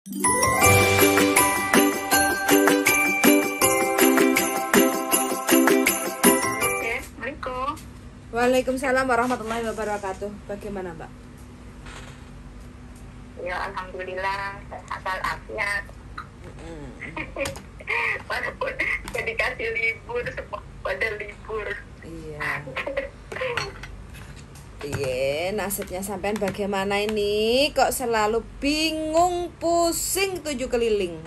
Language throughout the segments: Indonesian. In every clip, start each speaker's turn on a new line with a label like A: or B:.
A: Assalamualaikum.
B: Waalaikumsalam warahmatullahi wabarakatuh. Bagaimana, Mbak?
A: Ya, alhamdulillah sehat walafiat. Walaupun udah dikasih libur, semua pada libur.
B: Iya. Iya, nasibnya sampean bagaimana ini? Kok selalu bingung, pusing, 7 keliling?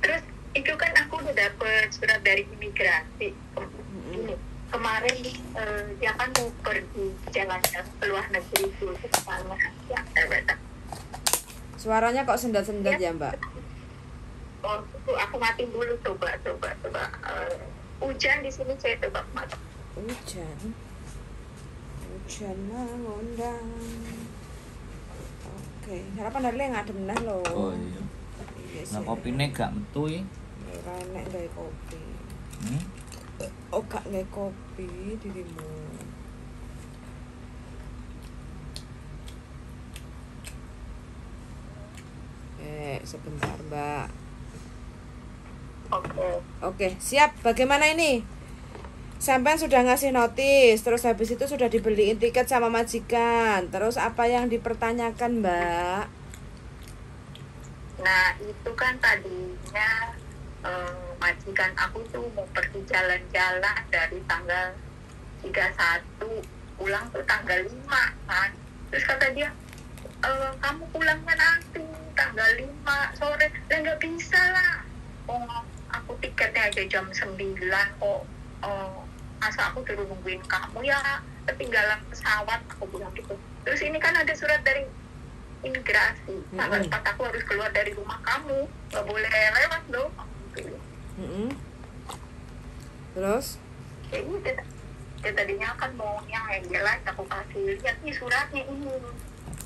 A: Terus itu kan aku udah dapet surat dari imigrasi. Ini kemarin dia kan mau pergi jalan-jalan ke luar negeri itu sama yang
B: Suaranya kok sendat-sendat ya, Mbak?
A: Oh, aku matiin dulu, coba. Hujan di sini saya coba mati.
B: Hujan mengundang. Oke, sarapan dari ngadem nah lho.
C: Oh iya. Nah kopine gak metu iki.
B: Ora enek gawe kopi.
C: Hmm?
B: Oh, gak gawe kopi dirimu. Sebentar, Mbak. Oke, siap. Bagaimana ini? Sampai sudah ngasih notis, terus habis itu sudah dibeliin tiket sama majikan. Terus apa yang dipertanyakan, Mbak?
A: Nah, itu kan tadinya majikan aku tuh mau pergi jalan-jalan dari tanggal 31, pulang tuh tanggal 5 kan. Terus kata dia, kamu pulangnya nanti tanggal 5 sore. Lah nggak bisa lah. Oh, aku tiketnya aja jam 9 kok. Masa aku dulu nungguin kamu ya, ketinggalan pesawat, aku bilang gitu. Terus ini kan ada surat dari imigrasi, tanggal 4 aku harus keluar dari rumah kamu, nggak boleh lewat dong.
B: Terus?
A: Ini dia tadinya kan mau yang jelas, aku kasih lihat nih suratnya ini.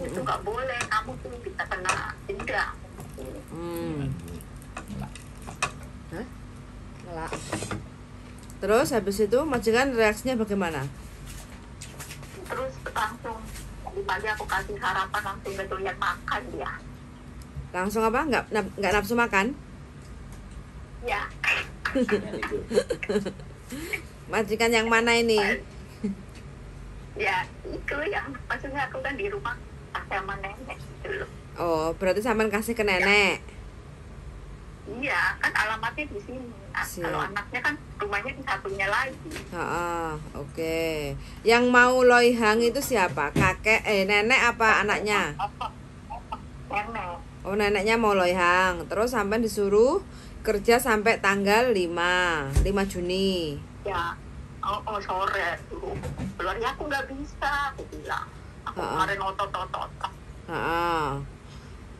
A: Itu nggak boleh, kamu tuh bisa kena denda.
B: Hah? Ngelak. Terus habis itu majikan reaksinya bagaimana?
A: Terus langsung pagi aku kasih sarapan, langsung gak doyan makan dia.
B: Langsung apa? Nggak nafsu makan?
A: Ya.
B: Majikan yang mana ini?
A: Ya itu yang maksudnya aku kan di rumah sama nenek gitu loh.
B: Oh, berarti sampean kasih ke nenek.
A: Iya, kan alamatnya di sini. Kalau anaknya kan rumahnya di satunya lagi.
B: Oke. Yang mau loihang itu siapa? Kakek, nenek apa anaknya?
A: Nenek.
B: Oh, neneknya mau loihang. Terus sampean disuruh kerja sampai tanggal 5 Juni.
A: Ya, sore tuh. Keluar ya aku nggak bisa, aku bilang. Aku kemarin otot-otot.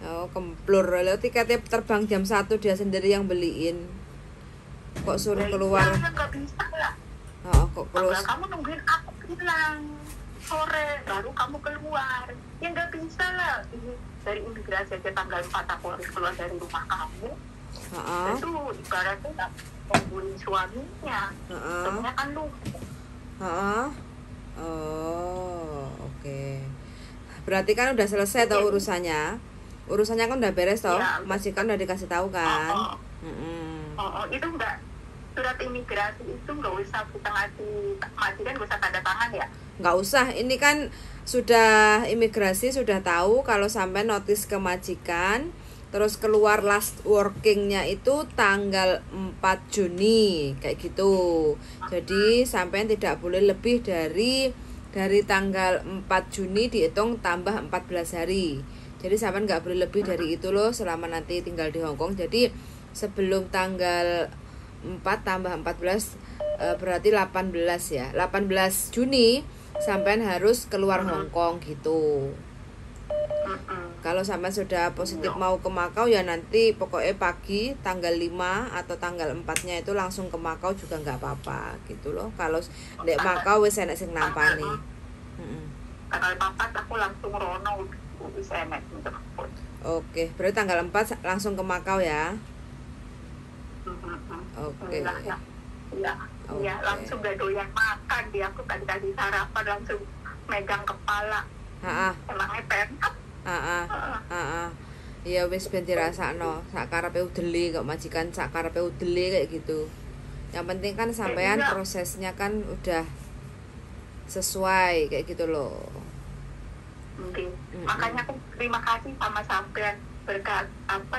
B: Oh, kemplur. Lalu tiketnya terbang jam 1 dia sendiri yang beliin. Kok suruh keluar?
A: Ya, nggak bisa lah.
B: Kok keluar?
A: Kamu nungguin aku bilang sore, baru kamu keluar. Ya nggak bisa lah. Ini dari imigrasi aja tanggal 4 aku harus keluar dari rumah kamu. Itu ibaratnya tak nungguin suaminya. Suaminya kan lupa.
B: Oh, oke. Berarti kan udah selesai toh urusannya. Urusannya kan udah beres toh.
A: Ya,
B: majikan udah dikasih tahu kan.
A: Itu enggak, surat imigrasi itu nggak usah kita ngasih majikan, nggak usah tanda tangan ya?
B: Nggak usah. Ini kan sudah imigrasi sudah tahu kalau sampai notis ke majikan. Terus keluar last workingnya itu tanggal 4 Juni kayak gitu. Jadi sampai tidak boleh lebih dari tanggal 4 Juni dihitung tambah 14 hari. Jadi sampai nggak boleh lebih dari itu loh selama nanti tinggal di Hong Kong. Jadi sebelum tanggal 4 tambah 14 berarti 18 ya. 18 Juni sampai harus keluar Hong Kong gitu. Kalau sampai sudah positif mau ke Makau ya nanti pokoknya pagi tanggal 5 atau tanggal 4-nya itu langsung ke Makau juga nggak apa-apa gitu loh. Kalau ndek Makau wis enek sing nampani.
A: Tanggal 4 aku langsung rono wis enek untuk.
B: Oke, berarti tanggal 4 langsung ke Makau ya. Oke.
A: Iya, langsung gak doyan makan dia. Aku tadi sarapan langsung megang kepala.
B: Heeh.
A: Emangnya pemkap.
B: Heeh. Heeh. Ya wis ben dirasakno, sak karepe udele kok majikan sak karepe udele kayak gitu. Yang penting kan sampean
A: Iya.
B: prosesnya kan udah sesuai kayak gitu loh.
A: Mungkin. Makanya aku terima kasih sama sampean berkat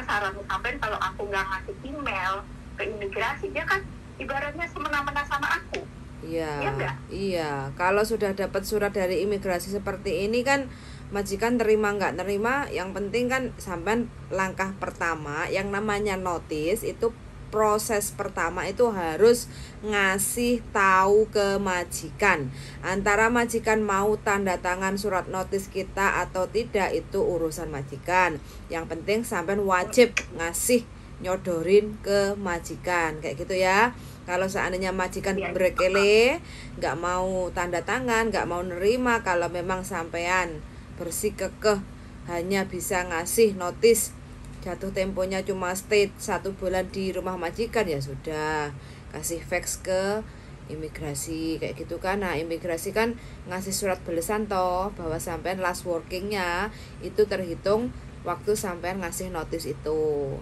A: saran sampean kalau aku nggak ngasih email ke imigrasi dia kan ibaratnya semena-mena sama aku.
B: Iya.
A: Iya nggak?
B: Iya, kalau sudah dapat surat dari imigrasi seperti ini kan majikan terima nggak terima, yang penting kan sampean langkah pertama yang namanya notis itu proses pertama itu harus ngasih tahu ke majikan. Antara majikan mau tanda tangan surat notis kita atau tidak itu urusan majikan. Yang penting sampean wajib ngasih nyodorin ke majikan kayak gitu ya. Kalau seandainya majikan berkele nggak mau tanda tangan, nggak mau nerima, kalau memang sampean bersih kekeh hanya bisa ngasih notis jatuh temponya cuma stay 1 bulan di rumah majikan, ya sudah kasih fax ke imigrasi kayak gitu kan. Nah imigrasi kan ngasih surat balesan toh bahwa sampean last workingnya itu terhitung waktu sampean ngasih notis itu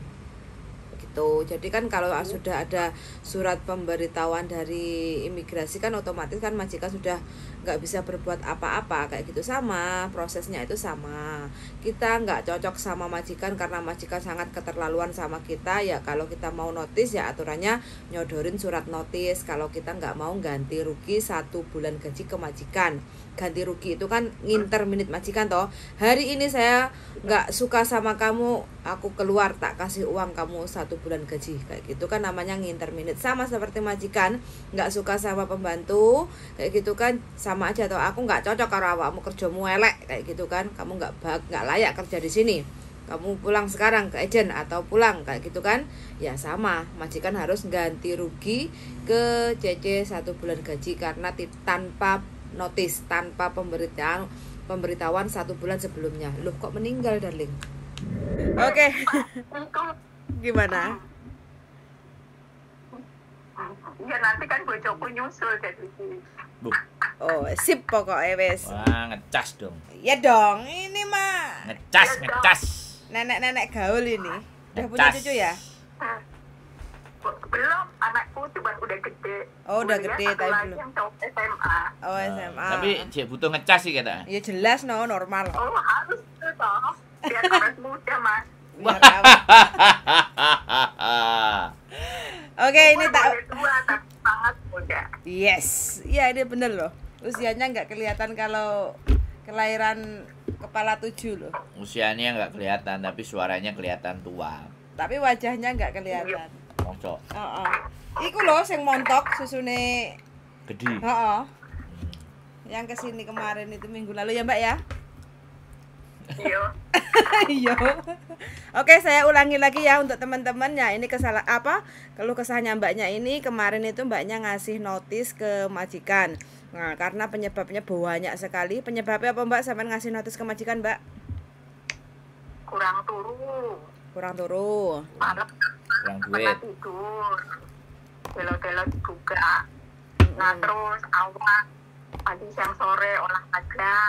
B: gitu. Jadi kan kalau sudah ada surat pemberitahuan dari imigrasi kan otomatis kan majikan sudah nggak bisa berbuat apa-apa kayak gitu. Sama prosesnya itu sama, kita nggak cocok sama majikan karena majikan sangat keterlaluan sama kita. Ya kalau kita mau notis ya aturannya nyodorin surat notis. Kalau kita nggak mau ganti rugi 1 bulan gaji ke majikan. Ganti rugi itu kan nginterminate majikan toh, hari ini saya nggak suka sama kamu, aku keluar tak kasih uang kamu 1 bulan gaji kayak gitu kan namanya nginterminate. Sama seperti majikan nggak suka sama pembantu kayak gitu kan sama aja toh, aku nggak cocok karo awakmu, kerjamu elek kayak gitu kan, kamu nggak layak kerja di sini, kamu pulang sekarang ke agent atau pulang kayak gitu kan. Ya sama, majikan harus ganti rugi ke CC 1 bulan gaji karena tanpa notis, tanpa pemberitahuan 1 bulan sebelumnya. Loh kok meninggal darling? Oke. Gimana?
A: Ya nanti kan bojoku nyusul jadi.
B: Oh, sip pokoknya wes.
C: Wah, ngecas dong.
B: Ya dong, ini mah
C: Ngecas.
B: nenek-nenek gaul ini. Udah punya
C: Ngecas.
B: cucu ya?
A: Belum, anakku cuma udah gede.
B: Oh, udah
A: Kuliah,
B: gede,
A: satu
B: tapi
A: lagi
B: belum.
A: yang cowok SMA.
B: Oh, SMA.
C: Tapi dia butuh ngecas sih kata.
B: Ya jelas no, normal.
A: Oh harus tuh toh, biar awet muda mas.
B: Biar awet. Oke, ini
A: Umur
B: tak.
A: boleh tua tapi sangat muda.
B: Yes, iya ini bener loh. Usianya nggak kelihatan kalau kelahiran kepala 7 loh.
C: Usianya nggak kelihatan tapi suaranya kelihatan tua.
B: Tapi wajahnya nggak kelihatan.
C: Mongso.
B: Heeh. Iku loh sing montok susune.
C: Gede.
B: Heeh. Yang kesini kemarin itu minggu lalu ya Mbak ya.
A: Iya.
B: Iya. Oke, saya ulangi lagi ya untuk teman-teman ya. Ini keluh kesahnya Mbaknya ini kemarin itu Mbaknya ngasih notis ke majikan. Nah, karena penyebabnya banyak sekali. Penyebabnya apa Mbak sampai ngasih notis ke majikan, Mbak?
A: Kurang turu.
B: Kurang turu.
A: Malam
C: Kurang
A: pernah
C: duit.
A: tidur. Gelo-gelo juga. Nah terus awal pagi siang sore olahraga.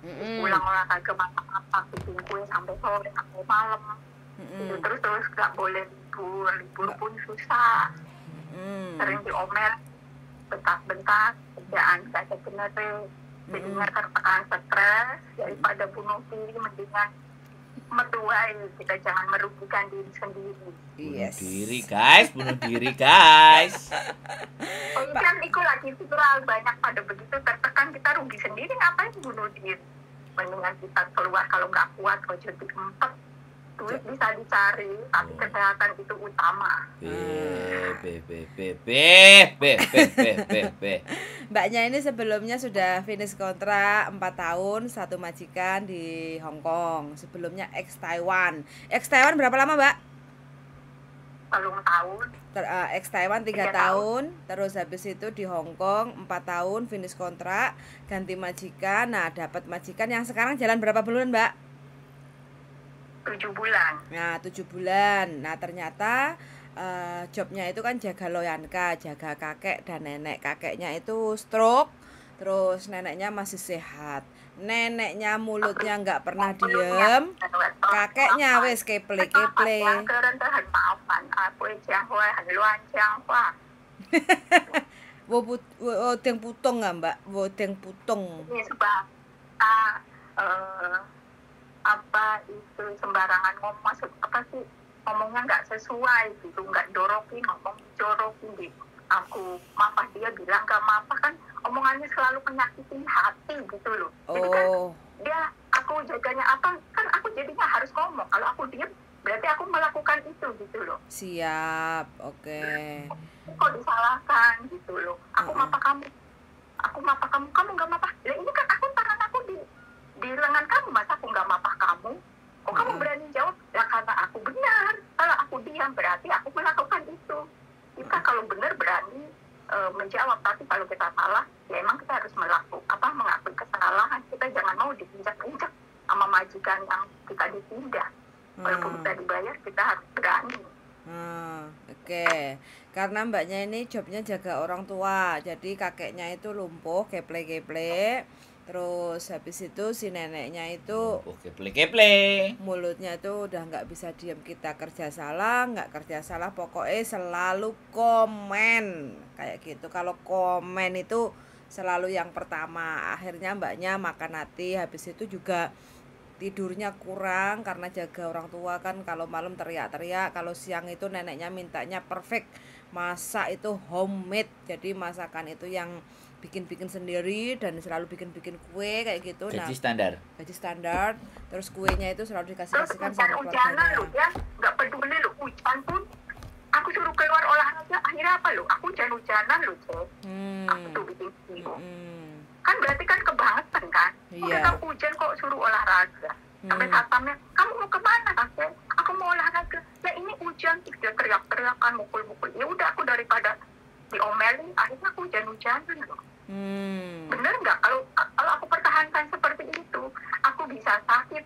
A: Pulang olahraga masak-masak bikin kue sampai sore sampai malam. Itu terus nggak boleh libur pun susah. Sering diomel, bentak-bentak, kerjaan nggak ada bener. Jadinya tertekan stres, daripada bunuh diri mendingan metuai, kita jangan merugikan diri sendiri.
B: Yes.
C: Bunuh diri guys.
A: Oh kan itu lagi viral, banyak pada begitu tertekan, kita rugi sendiri, ngapain bunuh diri? Mendingan kita keluar kalau nggak kuat, kalau jadi empat, duit bisa dicari, tapi kesehatan itu utama.
B: Mbaknya ini sebelumnya sudah finish kontrak 4 tahun, 1 majikan di Hong Kong. Sebelumnya ex Taiwan. Ex Taiwan berapa lama, Mbak?
A: Kalau tahun,
B: Ex Taiwan 3 tahun, terus habis itu di Hong Kong 4 tahun finish kontrak, ganti majikan. Nah, dapat majikan yang sekarang jalan berapa bulan, Mbak?
A: 7 bulan.
B: Nah, 7 bulan. Nah, ternyata jobnya itu kan jaga loyanka, jaga kakek dan nenek. Kakeknya itu stroke, terus neneknya masih sehat, neneknya mulutnya nggak pernah diem, kakeknya wes keple-keple.
A: Kerendahan maafan, aku Jianghua, Hanluan Jianghua.
B: Wodeng putung nggak mbak? Wodeng putung.
A: Ini sebab apa itu sembarangan ngomong, maksud apa sih, ngomongnya nggak sesuai gitu, nggak jorokin, ngomong jorokin gitu. Aku maafah, dia bilang gak maafah, kan omongannya selalu menyakitin hati gitu loh. Jadi kan dia, aku jaganya apa, kan aku jadinya harus ngomong. Kalau aku diem berarti aku melakukan itu gitu loh.
B: Siap, oke.
A: Kok disalahkan gitu loh. Aku maafah kamu, kamu nggak maafah. Lah ini kan aku, tangan aku di lengan kamu, masa aku nggak maafah kamu? Kok kamu berani jawab? Lah karena aku benar. Kalau aku diam berarti aku melakukan itu. Kita kalau benar berani menjawab, tapi kalau kita salah ya emang kita harus mengakui kesalahan. Kita jangan mau diinjak-injak sama majikan yang kita ditindak. Walaupun kita dibayar, kita harus berani.
B: Oke. Karena mbaknya ini jobnya jaga orang tua, jadi kakeknya itu lumpuh, keple-keple. Terus habis itu si neneknya itu
C: keple-keple,
B: mulutnya itu udah nggak bisa diem. Kita kerja salah, nggak kerja salah, pokoknya selalu komen kayak gitu. Kalau komen itu selalu yang pertama. Akhirnya mbaknya makan hati. Habis itu juga tidurnya kurang karena jaga orang tua kan, kalau malam teriak-teriak, kalau siang itu neneknya mintanya perfect, masak itu homemade, jadi masakan itu yang bikin-bikin sendiri dan selalu bikin-bikin kue kayak gitu.
C: Gaji
B: standar, terus kuenya itu selalu dikasih-kasihkan sama
A: keluarganya. Lu ya nggak peduli lu hujan pun aku suruh keluar olahraga, akhirnya apa lu, aku hujan-hujanan lu cek. Aku tuh bikin video. Kan berarti kan kebangetan kan. Udah tahu hujan kok suruh olahraga. Sampai satpamnya, kamu mau kemana kakek? Aku mau olahraga. Nah ini hujan, dia teriak-teriakan, mukul-mukul. Ya udah, aku daripada diomelin, akhirnya aku hujan-hujanan loh. Bener nggak? Kalau aku pertahankan seperti itu, aku bisa sakit,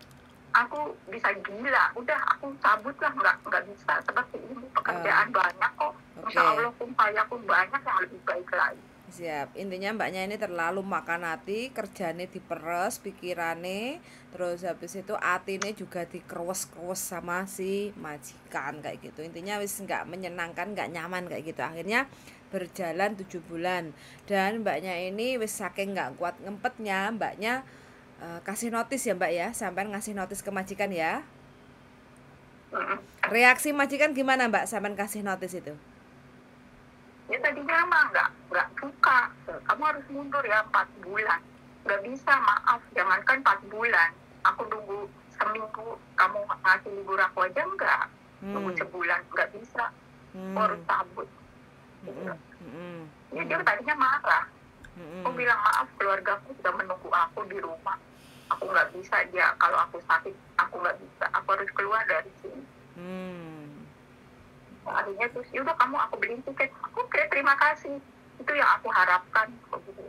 A: aku bisa gila. Udah, aku cabut lah, nggak bisa seperti ini. Pekerjaan banyak kok. Insya Allah pun banyak yang lebih baik lagi.
B: Siap. Intinya mbaknya ini terlalu makan hati, kerjane diperes, pikirane, terus habis itu atine juga dikerwes-kerwes sama si majikan kayak gitu. Intinya wis nggak menyenangkan, nggak nyaman kayak gitu. Akhirnya berjalan 7 bulan dan mbaknya ini wis saking nggak kuat ngempetnya, mbaknya kasih notis ya mbak ya, sampai ngasih notis ke majikan ya. Reaksi majikan gimana mbak sampai kasih notis itu?
A: Ya tadinya mah nggak suka, kamu harus mundur ya 4 bulan, nggak bisa, maaf, jangankan 4 bulan, aku nunggu seminggu, kamu ngasih libur aku aja nggak, nunggu sebulan nggak bisa, harus cabut. Ya dia tadinya marah, aku bilang maaf, keluargaku sudah menunggu aku di rumah, aku nggak bisa, dia kalau aku sakit aku nggak bisa, aku harus keluar dari sini. Akhirnya terus yaudah kamu aku beliin tiket, oke terima kasih, itu yang aku harapkan gitu.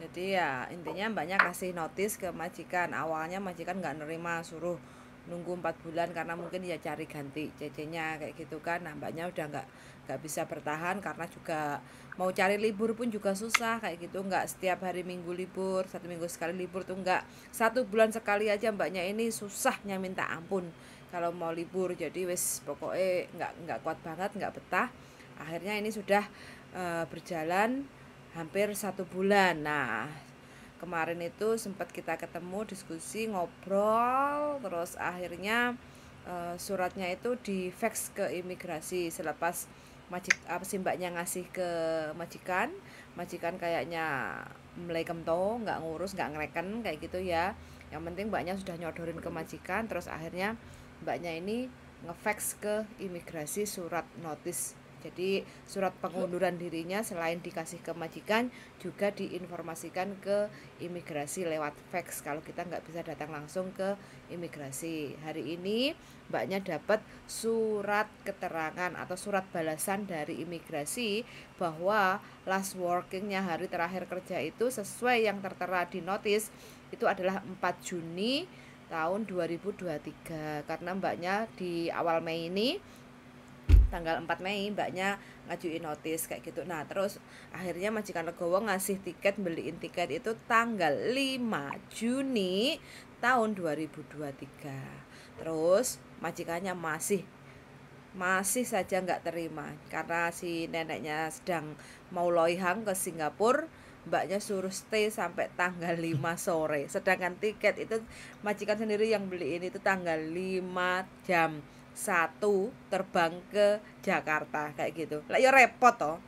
B: Jadi ya intinya mbaknya kasih notis ke majikan. Awalnya majikan nggak nerima, suruh nunggu 4 bulan karena mungkin ya cari ganti CC-nya kayak gitu kan. Nah mbaknya udah nggak bisa bertahan karena juga mau cari libur pun juga susah kayak gitu, nggak setiap hari minggu libur, 1 minggu sekali libur tuh nggak, 1 bulan sekali aja mbaknya ini susahnya minta ampun kalau mau libur. Jadi wis pokoknya nggak kuat banget, nggak betah. Akhirnya ini sudah berjalan hampir 1 bulan. Nah kemarin itu sempat kita ketemu, diskusi, ngobrol, terus akhirnya suratnya itu di fax ke imigrasi selepas mbaknya ngasih ke majikan kayaknya mulai kemto, nggak ngurus, nggak ngereken kayak gitu ya. Yang penting mbaknya sudah nyodorin ke majikan, terus akhirnya mbaknya ini ngefax ke imigrasi surat notis. Jadi surat pengunduran dirinya selain dikasih ke majikan juga diinformasikan ke imigrasi lewat fax kalau kita nggak bisa datang langsung ke imigrasi. Hari ini mbaknya dapat surat keterangan atau surat balasan dari imigrasi bahwa last workingnya, hari terakhir kerja itu sesuai yang tertera di notis itu adalah 4 Juni tahun 2023, karena mbaknya di awal Mei ini tanggal 4 Mei mbaknya ngajuin notis kayak gitu. Nah terus akhirnya majikan legowo ngasih tiket, beliin tiket itu tanggal 5 Juni tahun 2023. Terus majikannya masih saja nggak terima karena si neneknya sedang mau loihang ke Singapura. Mbaknya suruh stay sampai tanggal 5 sore. Sedangkan tiket itu majikan sendiri yang beliin itu tanggal 5 jam 1 terbang ke Jakarta kayak gitu. Lah ya repot toh.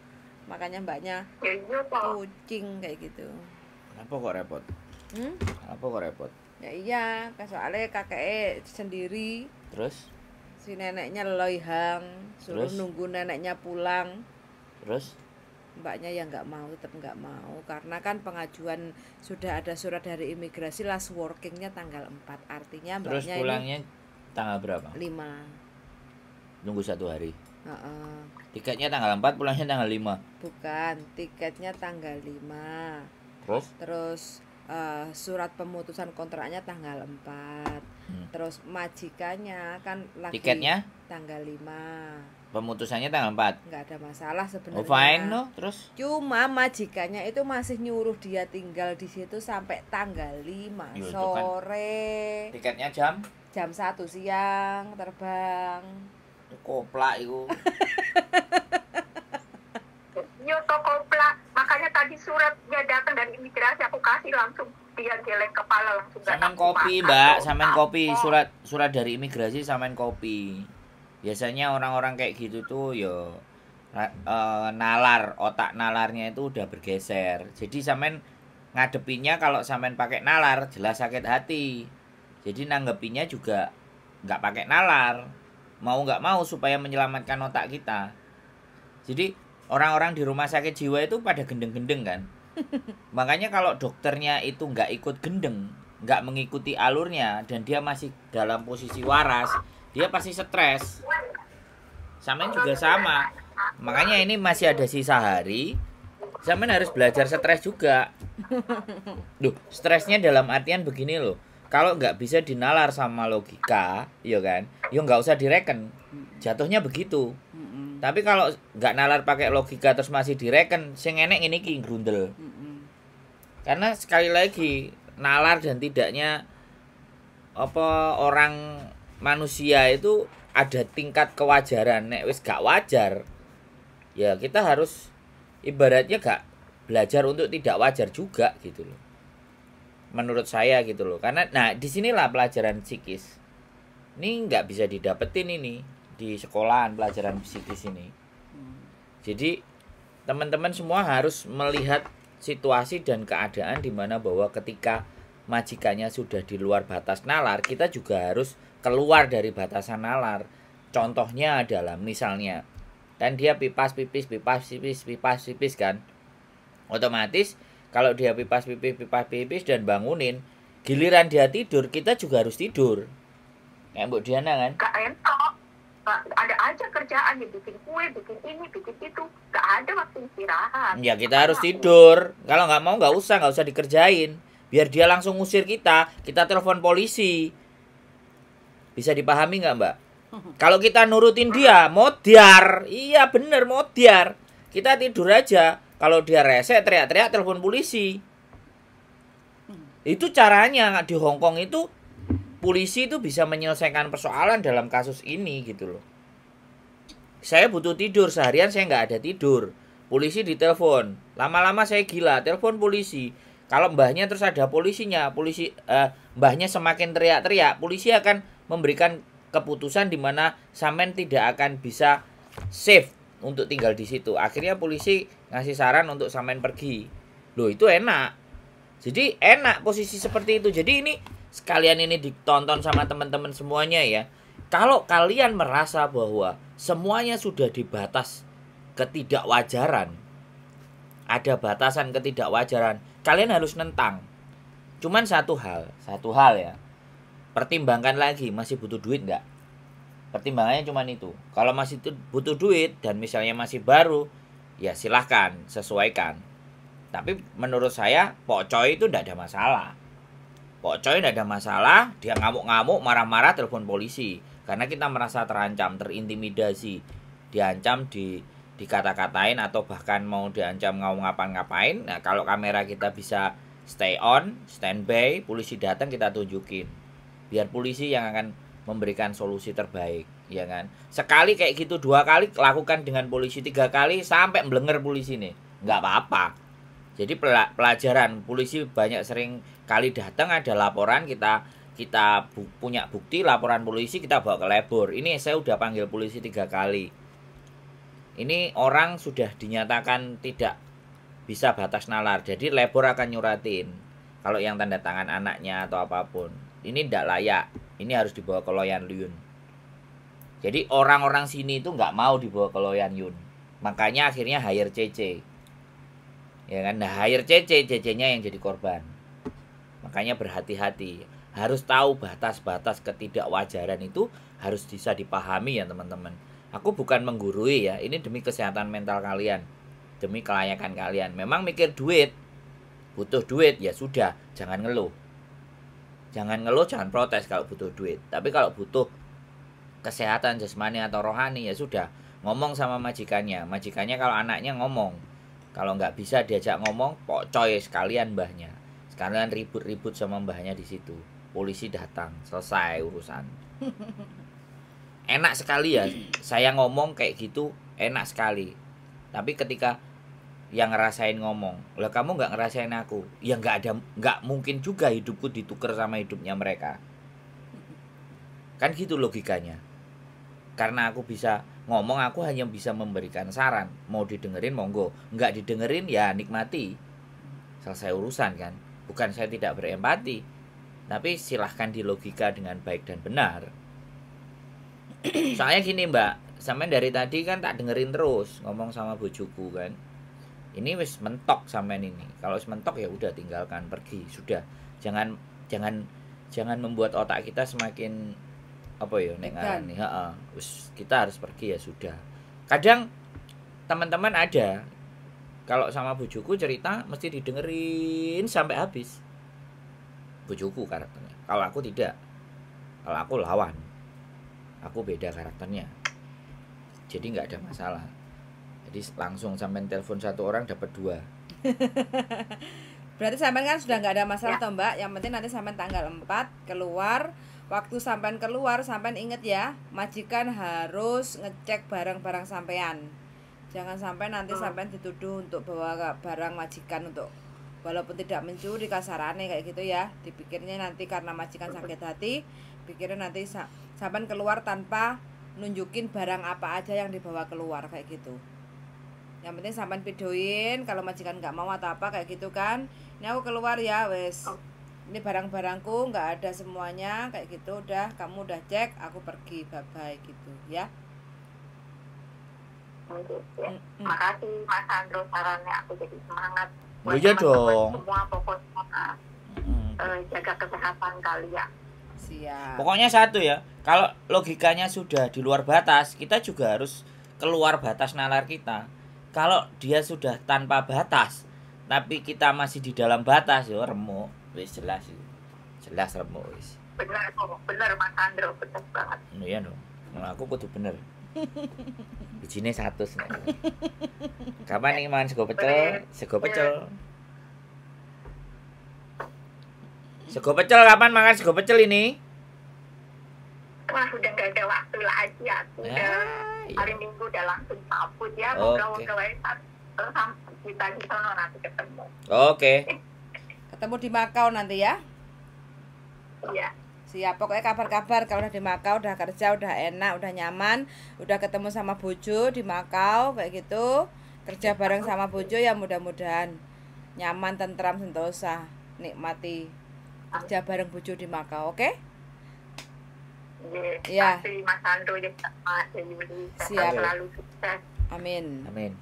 B: Makanya mbaknya
A: Ya iya toh.
B: kucing kayak gitu.
C: Kenapa kok repot? Kenapa kok repot?
B: Ya iya, soalnya kakeknya sendiri,
C: Terus?
B: si neneknya loihang, suruh
C: Terus?
B: nunggu neneknya pulang.
C: Terus?
B: Mbaknya ya nggak mau, tetap nggak mau karena kan pengajuan sudah ada surat dari imigrasi, last workingnya tanggal 4, artinya
C: Terus
B: mbaknya
C: pulangnya tanggal berapa?
B: ini 5.
C: Nunggu 1 hari.
B: Heeh.
C: Tiketnya tanggal 4, pulangnya tanggal 5.
B: Bukan, tiketnya tanggal 5. Terus surat pemutusan kontraknya tanggal 4. Terus majikannya kan lagi
C: Tiketnya
B: tanggal 5.
C: pemutusannya tanggal 4.
B: Nggak ada masalah sebenarnya.
C: Oh fine no, terus?
B: Cuma majikannya itu masih nyuruh dia tinggal di situ sampai tanggal 5
C: Yo, itu kan
B: sore.
C: Tiketnya jam?
B: Jam 1 siang terbang.
C: Koplak itu.
A: Iya toh kopla. Makanya tadi suratnya datang dari imigrasi, aku kasih langsung, dia geleng kepala langsung. nggak
C: Samen
A: nafsu
C: kopi,
A: makan.
C: Mbak,
A: Oh,
C: samen kopi,
A: apa?
C: surat dari imigrasi samen kopi. Biasanya orang-orang kayak gitu tuh yo nalar, otak nalarnya itu udah bergeser. Jadi samen ngadepinya kalau samen pakai nalar jelas sakit hati. Jadi nanggepinnya juga nggak pakai nalar. Mau nggak mau supaya menyelamatkan otak kita. Jadi orang-orang di rumah sakit jiwa itu pada gendeng-gendeng kan. Makanya kalau dokternya itu nggak ikut gendeng, nggak mengikuti alurnya, dan dia masih dalam posisi waras, dia pasti stres. Samen juga sama. Makanya ini masih ada sisa hari, Samen harus belajar stres juga. Duh, stresnya dalam artian begini loh. Kalau nggak bisa dinalar sama logika, ya kan, ya nggak usah direken. Jatuhnya begitu. Tapi kalau nggak nalar pakai logika terus masih direken, sing enek ini ki grundel. Karena sekali lagi nalar dan tidaknya orang manusia itu ada tingkat kewajaran. Nek wis gak wajar, ya kita harus ibaratnya gak belajar untuk tidak wajar juga gitu loh. Menurut saya gitu loh. Karena nah disinilah pelajaran psikis. Ini nggak bisa didapetin ini di sekolahan, pelajaran psikis ini. Jadi teman-teman semua harus melihat situasi dan keadaan di mana bahwa ketika majikannya sudah di luar batas nalar, kita juga harus keluar dari batasan nalar. Contohnya adalah misalnya dan dia pipas pipis kan. Otomatis kalau dia pipas pipis dan bangunin, giliran dia tidur, kita juga harus tidur. Kayak Mbak Diana kan?
A: Gak enak. Ada aja kerjaan, ya bikin kue, bikin ini, bikin itu. Gak ada waktu istirahat.
C: Ya kita harus tidur. Kalau nggak mau nggak usah dikerjain. Biar dia langsung ngusir kita telepon polisi. Bisa dipahami nggak Mbak? Kalau kita nurutin dia, modiar. Iya bener modiar. Kita tidur aja. Kalau dia rese teriak-teriak telepon polisi. Itu caranya di Hong Kong itu. Polisi itu bisa menyelesaikan persoalan dalam kasus ini gitu loh. Saya butuh tidur, seharian saya nggak ada tidur. Polisi ditelepon. Lama-lama saya gila, telepon polisi. Kalau mbahnya terus ada polisinya, mbahnya semakin teriak-teriak, polisi akan memberikan keputusan di mana Samen tidak akan bisa safe untuk tinggal di situ. Akhirnya polisi ngasih saran untuk Samen pergi. Loh itu enak. Jadi enak posisi seperti itu. Jadi ini sekalian ini ditonton sama teman-teman semuanya ya. Kalau kalian merasa bahwa semuanya sudah di batas ketidakwajaran, ada batasan ketidakwajaran, kalian harus nentang. Cuman satu hal ya. Pertimbangkan lagi, masih butuh duit nggak? Pertimbangannya cuman itu. Kalau masih butuh duit dan misalnya masih baru, ya silahkan sesuaikan. Tapi menurut saya Pokcoy itu nggak ada masalah. Pokcoy nggak ada masalah, dia ngamuk-ngamuk, marah-marah, telepon polisi. Karena kita merasa terancam, terintimidasi. diancam, dikata-katain, atau bahkan mau diancam mau ngapain-ngapain. Nah, kalau kamera kita bisa stay on, standby, polisi datang kita tunjukin. Biar polisi yang akan memberikan solusi terbaik, ya kan. Sekali kayak gitu, 2 kali lakukan dengan polisi, 3 kali sampai mblenger polisi nih, nggak apa-apa. Jadi pelajaran, polisi banyak sering kali datang ada laporan, kita punya bukti laporan polisi, kita bawa ke labor. Ini saya udah panggil polisi 3 kali. Ini orang sudah dinyatakan tidak bisa batas nalar, jadi labor akan nyuratin kalau yang tanda tangan anaknya atau apapun. Ini tidak layak, ini harus dibawa ke Loyan Yun. Jadi orang-orang sini itu nggak mau dibawa ke Loyan Yun, makanya akhirnya hire CC, ya kan. Nah, hire CC-nya yang jadi korban. Makanya berhati-hati, harus tahu batas-batas ketidakwajaran itu harus bisa dipahami ya teman-teman. Aku bukan menggurui ya, ini demi kesehatan mental kalian, demi kelayakan kalian. Memang mikir duit, butuh duit, ya sudah, jangan ngeluh. Jangan ngeluh, jangan protes kalau butuh duit. Tapi kalau butuh kesehatan jasmani atau rohani, ya sudah, ngomong sama majikannya. Majikannya kalau anaknya ngomong, kalau nggak bisa diajak ngomong, pocoy sekalian mbahnya. Sekalian ribut-ribut sama mbahnya di situ. Polisi datang, selesai urusan. Enak sekali ya, saya ngomong kayak gitu, enak sekali. Tapi ketika yang ngerasain ngomong, lah kamu nggak ngerasain aku, ya nggak mungkin juga hidupku ditukar sama hidupnya mereka. Kan gitu logikanya. Karena aku bisa ngomong, aku hanya bisa memberikan saran. Mau didengerin monggo, nggak didengerin ya nikmati. Selesai urusan kan. Bukan saya tidak berempati, tapi silahkan dilogika dengan baik dan benar. Soalnya gini mbak, sampai dari tadi kan tak dengerin terus ngomong sama bojoku kan. Ini wis mentok sampean ini. Kalau wis mentok ya udah tinggalkan, pergi, sudah. Jangan membuat otak kita semakin apa ya nek ngarani, kita harus pergi ya sudah. Kadang teman-teman ada kalau sama bojoku cerita mesti didengerin sampai habis. Bojoku karakternya. Kalau aku tidak. Kalau aku lawan. Aku beda karakternya. Jadi nggak ada masalah. Jadi langsung sampean telepon 1 orang dapat 2.
B: Berarti sampean kan sudah nggak ada masalah toh mbak. Yang penting nanti sampean tanggal 4 keluar. Waktu sampean keluar, sampean inget ya, majikan harus ngecek barang-barang sampean. Jangan sampai nanti sampean dituduh untuk bawa barang majikan untuk walaupun tidak mencuri, kasarannya kayak gitu ya. Dipikirnya nanti karena majikan sakit hati, pikirnya nanti sampean keluar tanpa nunjukin barang apa aja yang dibawa keluar kayak gitu. Yang penting sampean videoin kalau majikan nggak mau atau apa kayak gitu kan. Ini aku keluar ya wes. Ini barang-barangku nggak ada semuanya kayak gitu, udah kamu udah cek, aku pergi, bye-bye gitu ya.
A: Makasih Mas Andro sarannya, aku jadi semangat.
C: Iya dong.
A: Semua pokoknya jaga kesehatan kalian.
B: Siap.
C: Pokoknya satu ya, kalau logikanya sudah di luar batas, kita juga harus keluar batas nalar kita. Kalau dia sudah tanpa batas, tapi kita masih di dalam batas, ya remuk. Wis jelas remuk wis.
A: Bener Mas Andro, bener banget.
C: Iya dong. Nah, aku kudu bener. Bijine 100 nek. Kapan nih mangan sego pecel? Sego pecel. Sego pecel kapan makan sego pecel ini?
A: Wah, udah gak ada waktu lagi aku. Hari Minggu udah langsung sabut ya. Moga-moga kita di sana nanti ketemu.
C: Oke.
B: Ketemu di Makau nanti ya.
A: Iya.
B: Siap, pokoknya kabar-kabar kalau udah di Makau, udah kerja, udah enak, udah nyaman, udah ketemu sama bojo di Makau kayak gitu, kerja bareng sama bojo ya mudah-mudahan nyaman, tentram, sentosa, nikmati kerja bareng bojo di Makau, oke?
A: Iya. Terima kasih Mas Andro ya sama Yuli.
B: Siap.
A: Selalu sukses.
B: Amin.
C: Amin.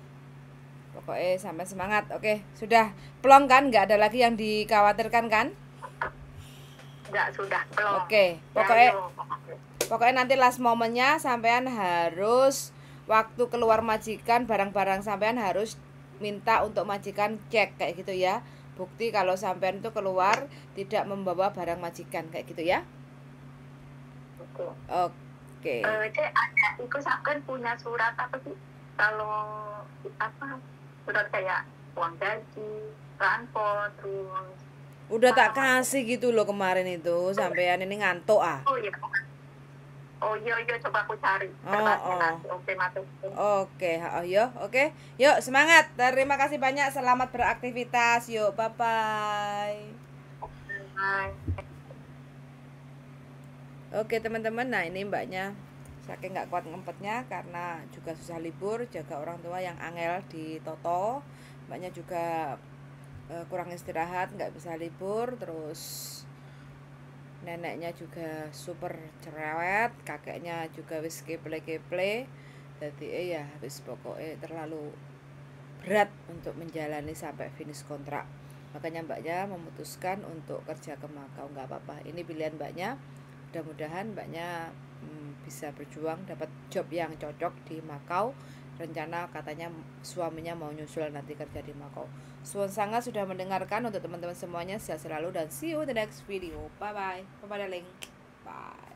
B: Pokoknya sampai semangat, oke? Sudah plong kan? Nggak ada lagi yang dikhawatirkan kan?
A: Enggak, sudah plong.
B: Oke, pokoknya nanti last momennya sampean harus waktu keluar majikan, barang-barang sampean harus minta untuk majikan cek kayak gitu ya. Bukti kalau sampean itu keluar tidak membawa barang majikan kayak gitu ya.
A: Oke.
B: Oke.
A: Cek ada itu sakit punya surat apa sih kalau apa surat kayak uang gaji, transport, terus
B: Udah tak kasih gitu loh kemarin itu, sampean ini ngantuk ah.
A: oh iya coba aku cari kertasnya nanti. Oke masuk.
B: Oke, oke. Yuk, semangat. Terima kasih banyak. Selamat beraktivitas. Yuk, bye-bye. Oke, teman-teman. Nah, ini mbaknya saking nggak kuat ngempetnya karena juga susah libur, jaga orang tua yang angel di Toto. Mbaknya juga kurang istirahat, nggak bisa libur, terus neneknya juga super cerewet, kakeknya juga wis keple-keple. Jadi ya wis pokoknya terlalu berat untuk menjalani sampai finish kontrak. Makanya mbaknya memutuskan untuk kerja ke Makau. Nggak apa-apa, ini pilihan mbaknya. Mudah-mudahan mbaknya bisa berjuang dapat job yang cocok di Makau. Rencana katanya suaminya mau nyusul nanti kerja di Makau. Suwun sangat sudah mendengarkan. Untuk teman-teman semuanya sehat selalu dan see you in the next video. Bye bye. Bye bye darling. Bye.